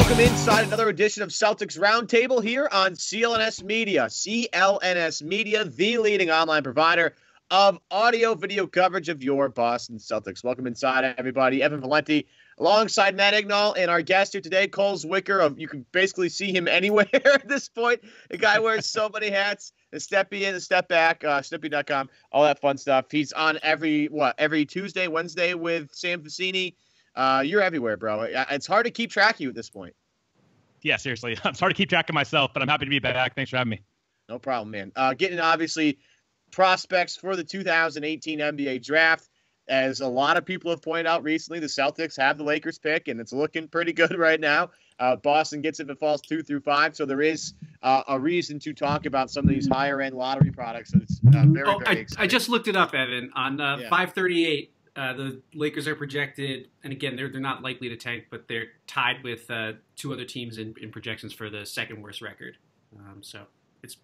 Welcome inside another edition of Celtics Roundtable here on CLNS Media. CLNS Media, the leading online provider of audio video coverage of your Boston Celtics. Welcome inside, everybody. Evan Valenti alongside Matt Ignal, and our guest here today, Cole Zwicker. You can basically see him anywhere at this point. The guy wears so many hats. The step in, the step back, Snippy.com, all that fun stuff. He's on every Tuesday, Wednesday with Sam Facini. You're everywhere, bro. It's hard to keep track of you at this point. Yeah, seriously. It's hard to keep track of myself, but I'm happy to be back. Thanks for having me. No problem, man. Getting, obviously, prospects for the 2018 NBA draft. As a lot of people have pointed out recently, the Celtics have the Lakers pick, and it's looking pretty good right now. Boston gets it if it falls 2 through 5, so there is a reason to talk about some of these higher-end lottery products. So it's very exciting. I just looked it up, Evan. On 538, the Lakers are projected, and again, they're not likely to tank, but they're tied with two other teams in projections for the second worst record.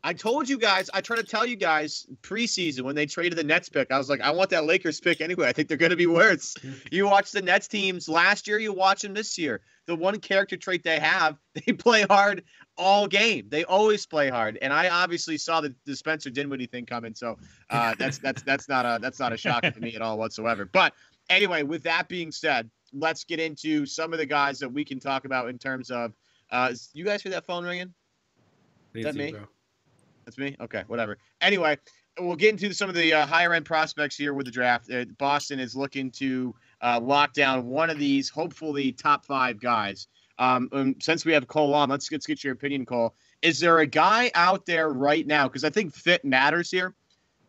I told you guys, I tried to tell you guys preseason when they traded the Nets pick, I was like, I want that Lakers pick anyway. I think they're going to be worse. You watch the Nets teams last year, you watch them this year. The one character trait they have, they play hard all game. They always play hard. And I obviously saw the Spencer Dinwiddie thing coming, so that's not a shock to me at all whatsoever. But anyway, with that being said, let's get into some of the guys that we can talk about in terms of you guys hear that phone ringing? Is that me? Bro. That's me? Okay, whatever. Anyway, we'll get into some of the higher-end prospects here with the draft. Boston is looking to lock down one of these, hopefully, top 5 guys. Since we have Cole on, let's get your opinion, Cole. Is there a guy out there right now, because I think fit matters here,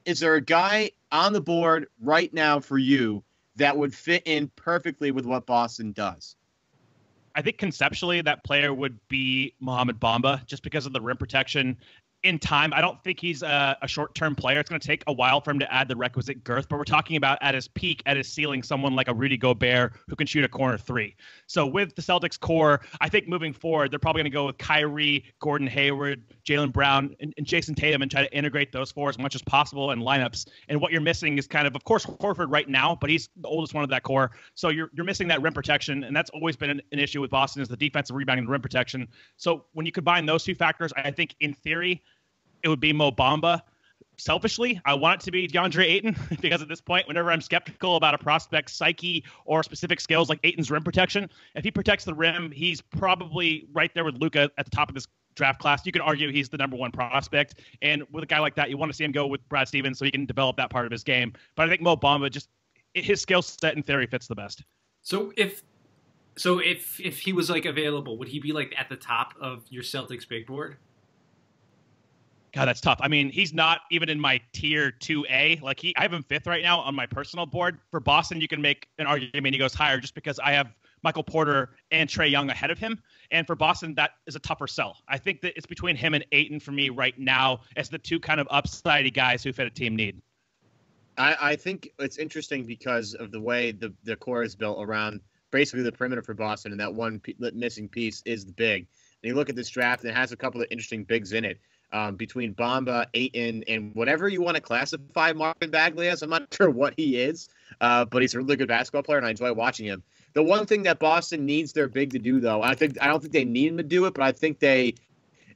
is there a guy on the board right now for you that would fit in perfectly with what Boston does? I think conceptually that player would be Mohamed Bamba, just because of the rim protection. In time, I don't think he's a short-term player. It's going to take a while for him to add the requisite girth, but we're talking about at his peak, at his ceiling, someone like a Rudy Gobert who can shoot a corner 3. So with the Celtics core, I think moving forward, they're probably going to go with Kyrie, Gordon Hayward, Jaylen Brown, and Jason Tatum and try to integrate those 4 as much as possible in lineups. And what you're missing is kind of course, Horford right now, but he's the oldest one of that core. So you're missing that rim protection, and that's always been an issue with Boston is the defensive rebounding and rim protection. So when you combine those 2 factors, I think in theory, it would be Mo Bamba. Selfishly, I want it to be Deandre Ayton because at this point, whenever I'm skeptical about a prospect's psyche or specific skills like Ayton's rim protection, if he protects the rim, he's probably right there with Luka at the top of this draft class. You could argue he's the number 1 prospect. And with a guy like that, you want to see him go with Brad Stevens so he can develop that part of his game. But I think Mo Bamba, just his skill set in theory fits the best. So if he was like available, would he be like at the top of your Celtics big board? God, that's tough. I mean, he's not even in my tier 2A. I have him 5th right now on my personal board. For Boston, you can make an argument he goes higher just because I have Michael Porter and Trae Young ahead of him. And for Boston, that is a tougher sell. I think that it's between him and Ayton for me right now as the 2 kind of upsidey guys who fit a team need. I think it's interesting because of the way the core is built around basically the perimeter for Boston, and that one missing piece is the big. And you look at this draft, and it has a couple of interesting bigs in it. Between Bamba, Ayton, and whatever you want to classify Marvin Bagley as. I'm not sure what he is, but he's a really good basketball player, and I enjoy watching him. The one thing that Boston needs their big to do, though, I don't think they need him to do it, but I think they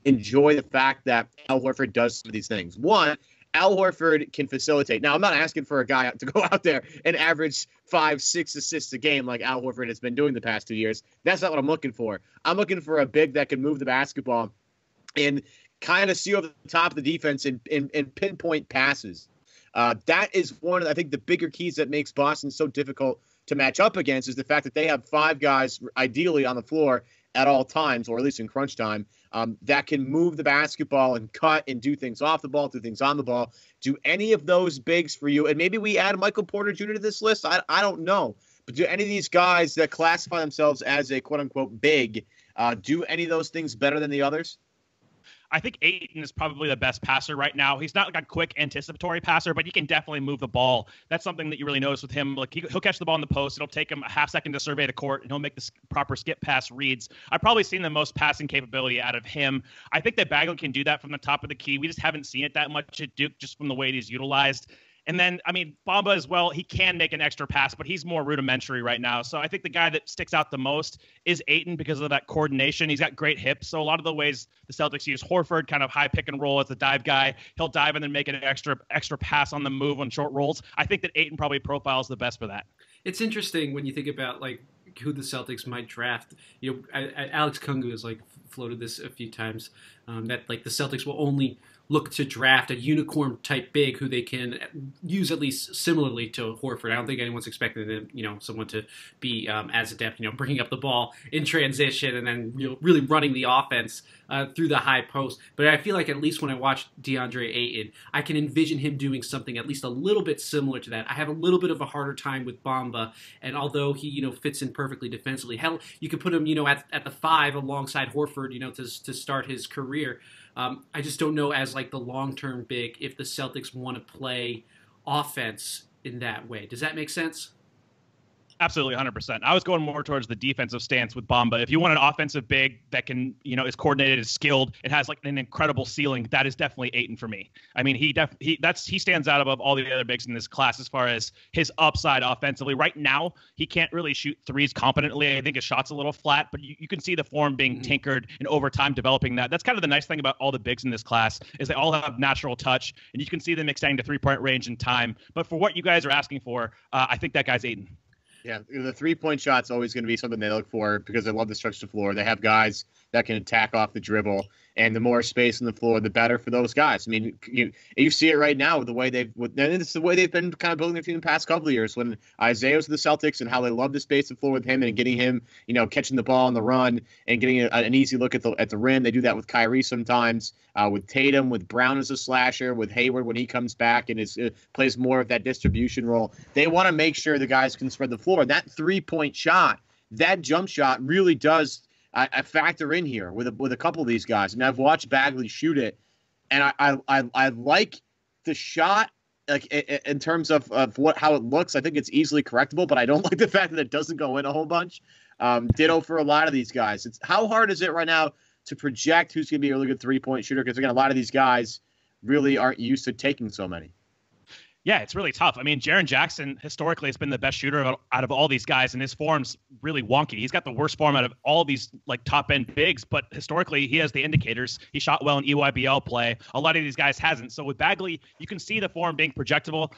enjoy the fact that Al Horford does some of these things. One, Al Horford can facilitate. Now, I'm not asking for a guy to go out there and average 5-6 assists a game like Al Horford has been doing the past 2 years. That's not what I'm looking for. I'm looking for a big that can move the basketball and kind of see over the top of the defense and pinpoint passes. That is one of, I think, the bigger keys that makes Boston so difficult to match up against is the fact that they have 5 guys ideally on the floor at all times, or at least in crunch time, that can move the basketball and cut and do things off the ball, do things on the ball. Do any of those bigs for you, and maybe we add Michael Porter Jr. to this list, I don't know, but do any of these guys that classify themselves as a quote-unquote big, do any of those things better than the others? I think Ayton is probably the best passer right now. He's not like a quick anticipatory passer, but he can definitely move the ball. That's something that you really notice with him. Like he'll catch the ball in the post. It'll take him a half second to survey the court, and he'll make the proper skip pass reads. I've probably seen the most passing capability out of him. I think that Bagley can do that from the top of the key. We just haven't seen it that much at Duke just from the way he's utilized. And then, I mean, Bamba as well, he can make an extra pass, but he's more rudimentary right now. So I think the guy that sticks out the most is Ayton because of that coordination. He's got great hips. So a lot of the ways the Celtics use Horford, kind of high pick and roll as the dive guy, he'll dive and then make an extra pass on the move on short rolls. I think that Ayton probably profiles the best for that. It's interesting when you think about like who the Celtics might draft. Alex Kungu has like floated this a few times, that like the Celtics will only look to draft a unicorn type big who they can use at least similarly to Horford. I don't think anyone's expecting them, someone to be as adept, bringing up the ball in transition and then really running the offense through the high post. But I feel like at least when I watch DeAndre Ayton, I can envision him doing something at least a little bit similar to that. I have a little bit of a harder time with Bamba, and although he fits in perfectly defensively, hell, you could put him at the 5 alongside Horford, to start his career. I just don't know as like the long-term big if the Celtics want to play offense in that way. Does that make sense? Absolutely, 100%. I was going more towards the defensive stance with Bamba. If you want an offensive big that can, is coordinated, is skilled, it has like an incredible ceiling, that is definitely Ayton for me. I mean, he stands out above all the other bigs in this class as far as his upside offensively. Right now, he can't really shoot threes competently. I think his shot's a little flat, but you can see the form being tinkered and over time developing that. That's kind of the nice thing about all the bigs in this class is they all have natural touch, and you can see them extending to three-point range in time. But for what you guys are asking for, I think that guy's Ayton. Yeah, the three-point shot's always going to be something they look for because they love to stretch the floor. They have guys that can attack off the dribble, and the more space on the floor, the better for those guys. I mean, you see it right now with the way it's the way they've been kind of building their team in the past couple of years. When Isaiah was with the Celtics and how they love to space the floor with him and getting him, catching the ball on the run and getting an easy look at the rim. They do that with Kyrie sometimes, with Tatum, with Brown as a slasher, with Hayward when he comes back and plays more of that distribution role. They want to make sure the guys can spread the floor. That three-point shot, that jump shot really does I factor in here with a couple of these guys. I mean, I've watched Bagley shoot it, and I like the shot, like in terms of how it looks. I think it's easily correctable, but I don't like the fact that it doesn't go in a whole bunch. Ditto for a lot of these guys. How hard is it right now to project who's going to be a really good three-point shooter? Because again, a lot of these guys really aren't used to taking so many. Yeah, it's really tough. I mean, Jaren Jackson historically has been the best shooter out of all these guys, and his form's really wonky. He's got the worst form out of all these like top-end bigs, but historically he has the indicators. He shot well in EYBL play. A lot of these guys hasn't. So with Bagley, you can see the form being projectable.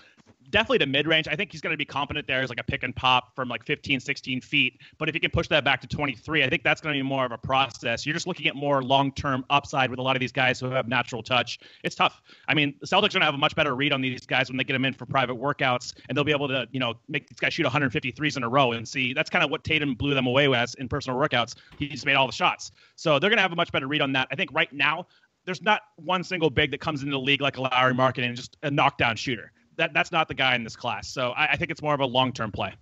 Definitely the mid-range. I think he's going to be competent there as like a pick and pop from like 15, 16 feet. But if he can push that back to 23, I think that's going to be more of a process. You're just looking at more long-term upside with a lot of these guys who have natural touch. It's tough. I mean, the Celtics are going to have a much better read on these guys when they get them in for private workouts, and they'll be able to, make these guys shoot 150 threes in a row and see. That's kind of what Tatum blew them away with in personal workouts. He just made all the shots. So they're going to have a much better read on that. I think right now, there's not one single big that comes into the league like a Lowry Markkanen and just a knockdown shooter. That's not the guy in this class. So I think it's more of a long-term play.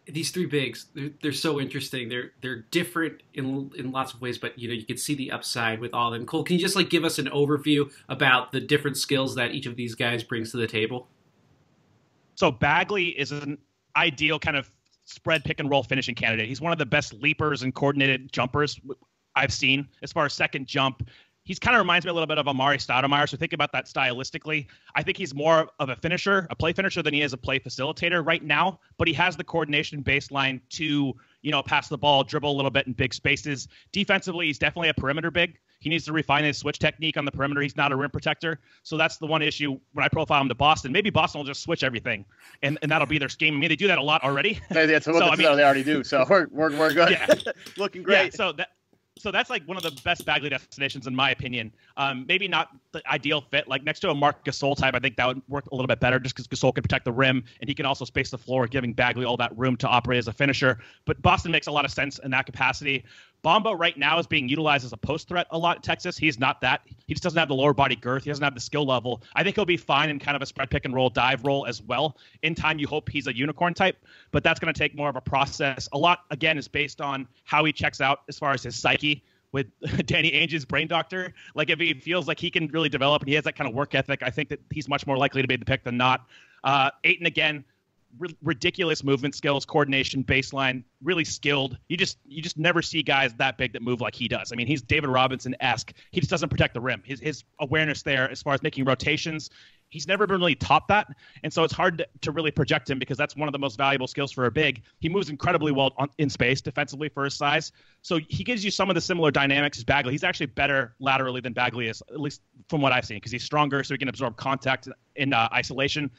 These three bigs, they're so interesting. They're different in lots of ways, but you can see the upside with all of them. Cole, can you just give us an overview about the different skills that each of these guys brings to the table? So Bagley is an ideal kind of spread pick and roll finishing candidate. He's one of the best leapers and coordinated jumpers I've seen as far as second jump. He's kind of reminds me a little bit of Amari Stoudemire. So think about that stylistically. I think he's more of a finisher, a play finisher than he is a play facilitator right now, but he has the coordination baseline to, pass the ball, dribble a little bit in big spaces. Defensively, he's definitely a perimeter big. He needs to refine his switch technique on the perimeter. He's not a rim protector. So that's the one issue when I profile him to Boston. Maybe Boston will just switch everything, and that'll be their scheme. I mean, they do that a lot already. That's they already do. So we're good. Yeah. Looking great. Yeah, So that's like one of the best Bagley destinations in my opinion. Maybe not the ideal fit. Like next to a Marc Gasol type, I think that would work a little bit better just because Gasol can protect the rim and he can also space the floor, giving Bagley all that room to operate as a finisher. But Boston makes a lot of sense in that capacity. Bamba right now is being utilized as a post threat a lot at Texas. He's not that. He just doesn't have the lower body girth. He doesn't have the skill level. I think he'll be fine in kind of a spread pick and roll dive role as well. In time, you hope he's a unicorn type, but that's going to take more of a process. A lot, again, is based on how he checks out as far as his psyche with Danny Ainge's brain doctor. Like if he feels like he can really develop and he has that kind of work ethic, I think that he's much more likely to be the pick than not. Ayton, again, ridiculous movement skills, coordination, baseline, really skilled. You just never see guys that big that move like he does. I mean, he's David Robinson-esque. He just doesn't protect the rim. His awareness there as far as making rotations, he's never been really taught that. And so it's hard to really project him because that's one of the most valuable skills for a big. He moves incredibly well in space defensively for his size. So he gives you some of the similar dynamics as Bagley. He's actually better laterally than Bagley is, at least from what I've seen, because he's stronger, so he can absorb contact in isolation.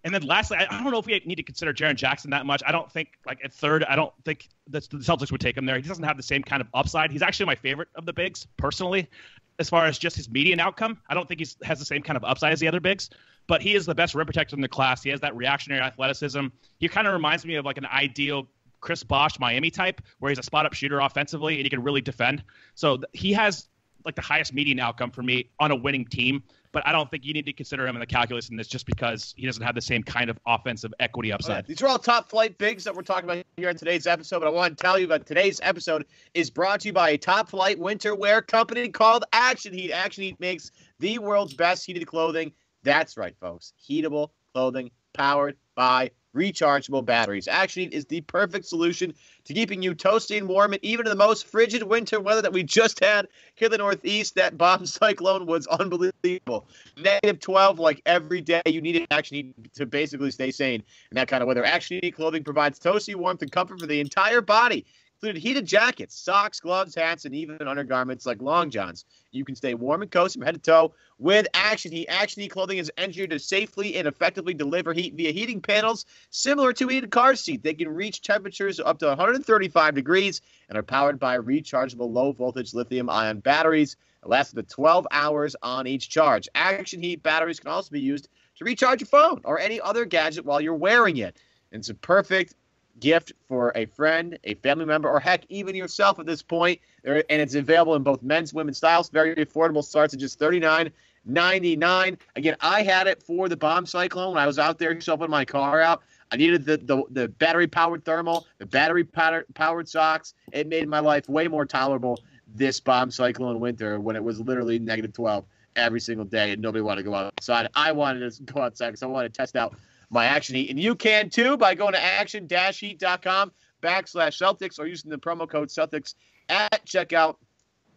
And then lastly, I don't know if we need to consider Jaren Jackson that much. I don't think, like, at third, I don't think the Celtics would take him there. He doesn't have the same kind of upside. He's actually my favorite of the bigs, personally, as far as just his median outcome. I don't think he has the same kind of upside as the other bigs, but he is the best rim protector in the class. He has that reactionary athleticism. He kind of reminds me of, like, an ideal Chris Bosh Miami type, where he's a spot-up shooter offensively, and he can really defend. So he has, like, the highest median outcome for me on a winning team. But I don't think you need to consider him in the calculus in this just because he doesn't have the same kind of offensive equity upside. Right. These are all top flight bigs that we're talking about here in today's episode. But I want to tell you that today's episode is brought to you by a top flight winter wear company called Action Heat. Action Heat makes the world's best heated clothing. That's right, folks. Heatable clothing powered by rechargeable batteries. Action Heat is the perfect solution to keeping you toasty and warm, and even in the most frigid winter weather that we just had here in the Northeast, that bomb cyclone was unbelievable. -12 like every day. You needed Action Heat to basically stay sane in that kind of weather. Action Heat clothing provides toasty warmth and comfort for the entire body, including heated jackets, socks, gloves, hats, and even undergarments like long johns. You can stay warm and cozy from head to toe with Action Heat. Action Heat clothing is engineered to safely and effectively deliver heat via heating panels similar to a heated car seat. They can reach temperatures up to 135 degrees and are powered by rechargeable low-voltage lithium-ion batteries that last up to 12 hours on each charge. Action Heat batteries can also be used to recharge your phone or any other gadget while you're wearing it. And it's a perfect gift for a friend, a family member, or heck, even yourself at this point. And it's available in both men's and women's styles. Very affordable. Starts at just $39.99. Again, I had it for the bomb cyclone when I was out there shoving my car out. I needed the battery-powered thermal, the battery-powered socks. It made my life way more tolerable this bomb cyclone winter when it was literally -12 every single day and nobody wanted to go outside. I wanted to go outside because I wanted to test out my Action Heat. And you can too by going to action-heat.com/Celtics or using the promo code Celtics at checkout.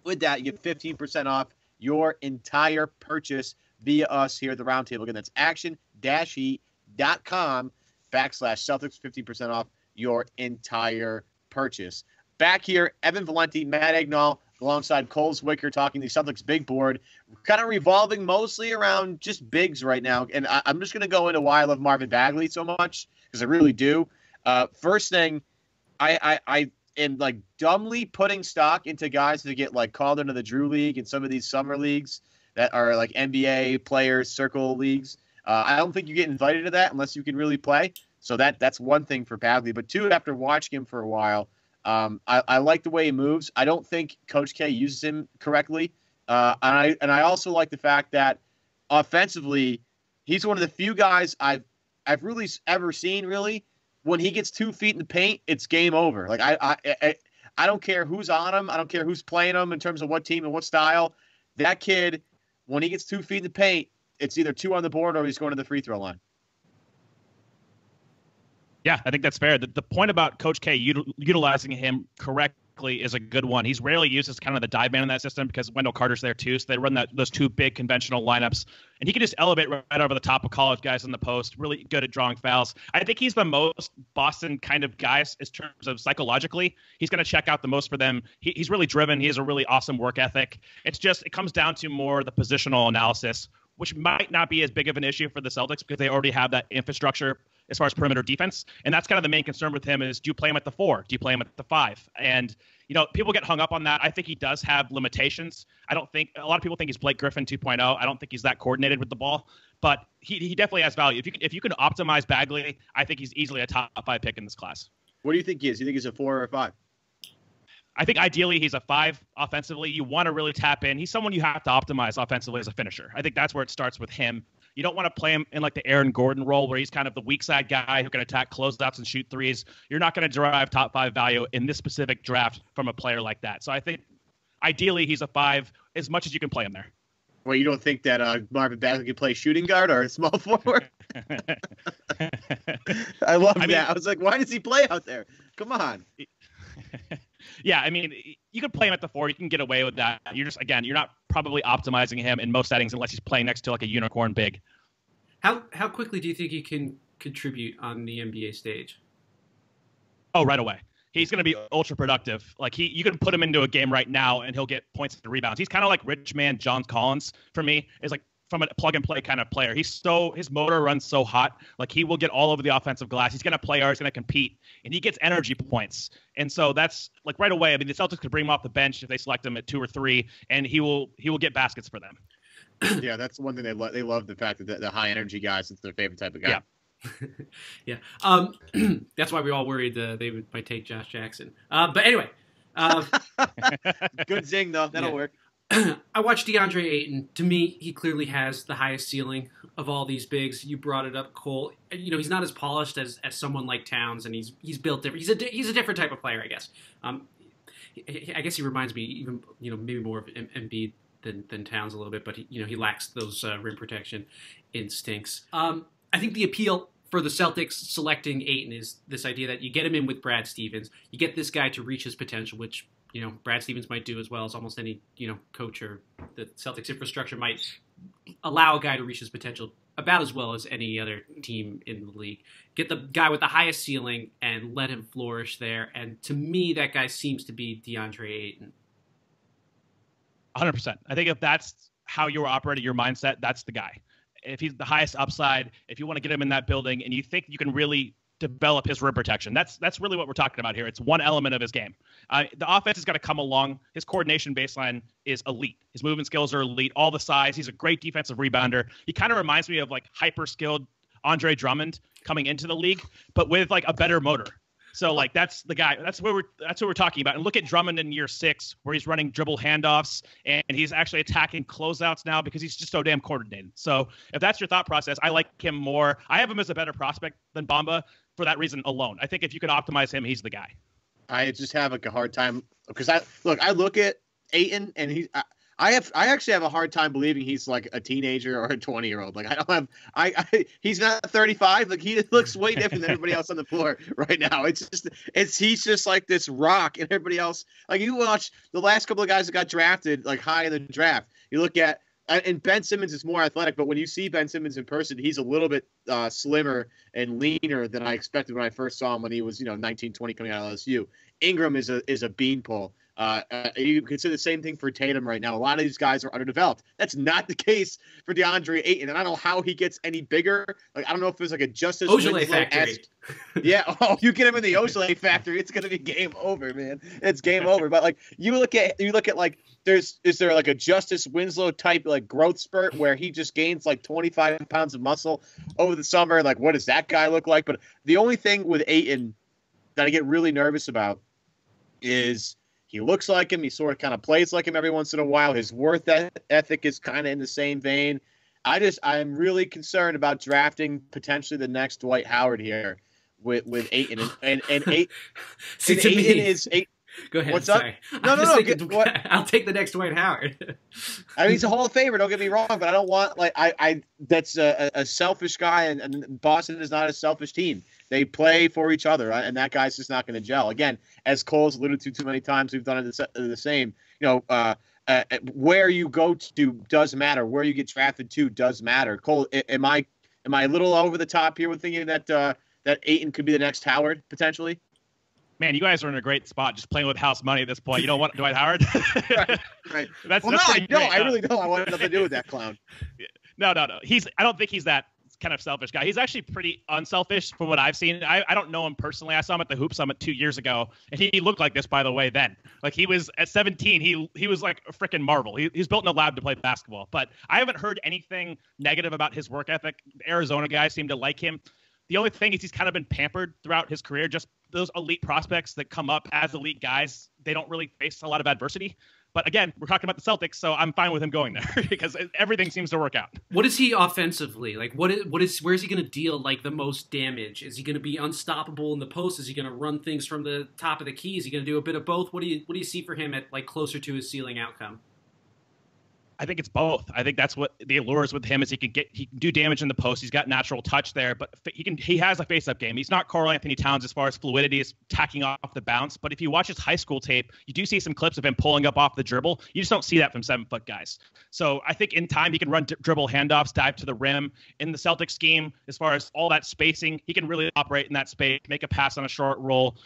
With that, you get 15% off your entire purchase via us here at the Roundtable. Again, that's action-heat.com/Celtics, 15% off your entire purchase. Back here, Evan Valenti, Matt Ignal, alongside Cole Zwicker talking the Celtics big board, kind of revolving mostly around just bigs right now. And I'm just going to go into why I love Marvin Bagley so much, because I really do. First thing, I am like dumbly putting stock into guys that get like called into the Drew League and some of these summer leagues that are like NBA players, circle leagues. I don't think you get invited to that unless you can really play. So that's one thing for Bagley. But two, after watching him for a while, I like the way he moves. I don't think Coach K uses him correctly. And I also like the fact that offensively, he's one of the few guys I've really ever seen, really, when he gets 2 feet in the paint, it's game over. Like I don't care who's on him. I don't care who's playing him in terms of what team and what style. That kid, when he gets 2 feet in the paint, it's either 2 on the board or he's going to the free throw line. Yeah, I think that's fair. The point about Coach K utilizing him correctly is a good one. He's rarely used as kind of the dive man in that system because Wendell Carter's there too. So they run those 2 big conventional lineups. And he can just elevate right over the top of college guys in the post, really good at drawing fouls. I think he's the most Boston kind of guy in terms of psychologically. He's going to check out the most for them. He's really driven. He has a really awesome work ethic. It comes down to more the positional analysis, which might not be as big of an issue for the Celtics because they already have that infrastructure as far as perimeter defense. And that's kind of the main concern with him is, do you play him at the 4? Do you play him at the 5? And, people get hung up on that. I think he does have limitations. I don't think a lot of people think he's Blake Griffin 2.0. I don't think he's that coordinated with the ball, but he definitely has value. If you can optimize Bagley, I think he's easily a top 5 pick in this class. What do you think he is? You think he's a 4 or a 5? I think ideally he's a 5 offensively. You want to really tap in. He's someone you have to optimize offensively as a finisher. I think that's where it starts with him. You don't want to play him in like the Aaron Gordon role where he's kind of the weak side guy who can attack closeouts and shoot threes. You're not going to derive top 5 value in this specific draft from a player like that. So I think ideally he's a 5 as much as you can play him there. Well, you don't think that Marvin Bagley can play shooting guard or a small forward? I love that. I was like, why does he play out there? Come on. Yeah, I mean, you could play him at the 4. You can get away with that. You're not probably optimizing him in most settings unless he's playing next to like a unicorn big. How quickly do you think he can contribute on the NBA stage? Oh, right away. He's going to be ultra productive. Like you can put him into a game right now and he'll get points and rebounds. He's kind of like rich man John Collins for me. Is like from a plug and play kind of player. His motor runs so hot. Like he will get all over the offensive glass. He's going to play hard. He's going to compete, and he gets energy points. And so that's like right away. I mean, the Celtics could bring him off the bench if they select him at 2 or 3, and he will get baskets for them. Yeah, that's one thing they love the fact that the high energy guys, it's their favorite type of guy. Yeah. Yeah. That's why we all worried they might take Josh Jackson. But anyway. Good zing, though. That'll work. I watched DeAndre Ayton. To me, he clearly has the highest ceiling of all these bigs. You brought it up, Cole. You know, he's not as polished as someone like Towns, and he's built different. He's a different type of player, I guess. I guess he reminds me even, maybe more of Embiid than Towns a little bit, but he lacks those rim protection instincts. I think the appeal for the Celtics selecting Ayton is this idea that you get him in with Brad Stevens. You get this guy to reach his potential, which Brad Stevens might do as well as almost any coach, or the Celtics infrastructure might allow a guy to reach his potential about as well as any other team in the league. Get the guy with the highest ceiling and let him flourish there. And to me, that guy seems to be DeAndre Ayton. 100%. I think if that's how you're operating your mindset, that's the guy. If he's the highest upside, if you want to get him in that building and you think you can really develop his rim protection, that's really what we're talking about here. It's one element of his game. The offense has got to come along. His coordination baseline is elite. His movement skills are elite. All the size. He's a great defensive rebounder. He kind of reminds me of like hyper skilled Andre Drummond coming into the league, but with like a better motor. So like that's the guy. That's what we're talking about. And look at Drummond in year 6, where he's running dribble handoffs and he's actually attacking closeouts now because he's just so damn coordinated. So if that's your thought process, I like him more. I have him as a better prospect than Bamba for that reason alone. I think if you can optimize him, he's the guy. I just have like a hard time because I look at Ayton and I actually have a hard time believing he's like a teenager or a 20-year-old. Like he's not 35. Like he looks way different than everybody else on the floor right now. He's just like this rock, and everybody else, like you watch the last couple of guys that got drafted like high in the draft. You look at, and Ben Simmons is more athletic, but when you see Ben Simmons in person, he's a little bit slimmer and leaner than I expected when I first saw him when he was 19, 20 coming out of LSU. Ingram is a beanpole. You could say the same thing for Tatum right now. A lot of these guys are underdeveloped. That's not the case for DeAndre Ayton, and I don't know how he gets any bigger. Like I don't know if there's like a Justice Ojale factory. Yeah, you get him in the Ojale factory, it's gonna be game over, man. It's game over. But like you look at like is there like a Justice Winslow type like growth spurt where he just gains like 25 pounds of muscle over the summer? Like what does that guy look like? But the only thing with Ayton that I get really nervous about is he looks like him. He sort of kind of plays like him every once in a while. His work ethic is kind of in the same vein. I'm really concerned about drafting potentially the next Dwight Howard here with Ayton. And Ayton is Ayton. Go ahead. What's sorry. up? No. I'll take the next Dwight Howard. I mean, he's a Hall of Famer. Don't get me wrong, but I don't want like that's a selfish guy, and Boston is not a selfish team. They play for each other, and that guy's just not going to gel. Again, as Cole's alluded to too many times, we've done it the same. Where you go to does matter. Where you get drafted to does matter. Cole, am I a little over the top here with thinking that Ayton could be the next Howard potentially? Man, you guys are in a great spot just playing with house money at this point. You don't want Dwight Howard? Right. I really don't. I want nothing to do with that clown. No. I don't think he's that kind of selfish guy. He's actually pretty unselfish from what I've seen. I don't know him personally. I saw him at the Hoop Summit 2 years ago, and he looked like this, by the way, then. Like, he was, at 17, he was like a freaking marvel. He's built in a lab to play basketball. But I haven't heard anything negative about his work ethic. The Arizona guys seem to like him. The only thing is he's kind of been pampered throughout his career. Just those elite prospects that come up as elite guys, they don't really face a lot of adversity. But again, we're talking about the Celtics, so I'm fine with him going there because everything seems to work out. What is he offensively? Like, where is he going to deal like the most damage? Is he going to be unstoppable in the post? Is he going to run things from the top of the key? Is he going to do a bit of both? What do you see for him at like closer to his ceiling outcome? I think it's both. I think that's what the allures with him is he can do damage in the post. He's got natural touch there, but he has a face-up game. He's not Karl Anthony Towns as far as fluidity is tacking off the bounce. But if you watch his high school tape, you do see some clips of him pulling up off the dribble. You just don't see that from 7-foot guys. So I think in time he can run dribble handoffs, dive to the rim. In the Celtics scheme, as far as all that spacing, he can really operate in that space, make a pass on a short roll.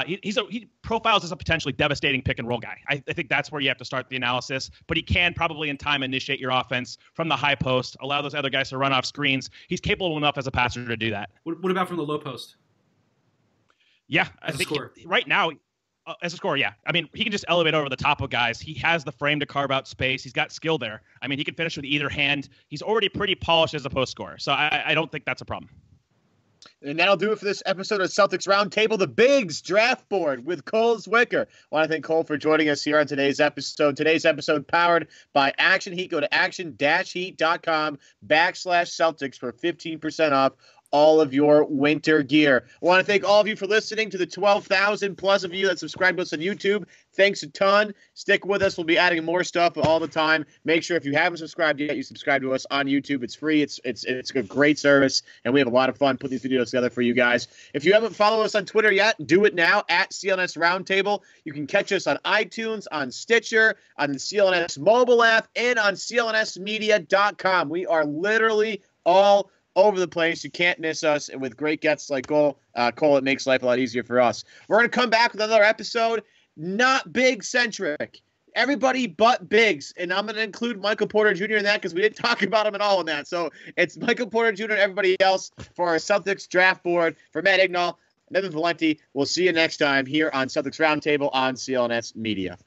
He profiles as a potentially devastating pick and roll guy. I think that's where you have to start the analysis, but he can probably in time initiate your offense from the high post, allow those other guys to run off screens. He's capable enough as a passer to do that. What about from the low post? Yeah, I think right now, as a scorer, yeah. I mean, he can just elevate over the top of guys. He has the frame to carve out space. He's got skill there. I mean, he can finish with either hand. He's already pretty polished as a post scorer, so I don't think that's a problem. And that'll do it for this episode of Celtics Roundtable, the Bigs Draft Board with Cole Zwicker. I want to thank Cole for joining us here on today's episode. Today's episode powered by Action Heat. Go to action-heat.com/Celtics for 15% off all of your winter gear. I want to thank all of you for listening to the 12,000 plus of you that subscribe to us on YouTube. Thanks a ton. Stick with us. We'll be adding more stuff all the time. Make sure if you haven't subscribed yet, you subscribe to us on YouTube. It's free. It's a great service, and we have a lot of fun putting these videos together for you guys. If you haven't followed us on Twitter yet, do it now at CLNS Roundtable. You can catch us on iTunes, on Stitcher, on the CLNS mobile app, and on CLNSmedia.com. We are literally all over the place. You can't miss us. And with great guests like Cole, it makes life a lot easier for us. We're going to come back with another episode, not big-centric. Everybody but bigs. And I'm going to include Michael Porter Jr. in that because we didn't talk about him at all in that. So it's Michael Porter Jr. and everybody else for our Celtics draft board. For Matt Ignal, Marvin Valenti, we'll see you next time here on Celtics Roundtable on CLNS Media.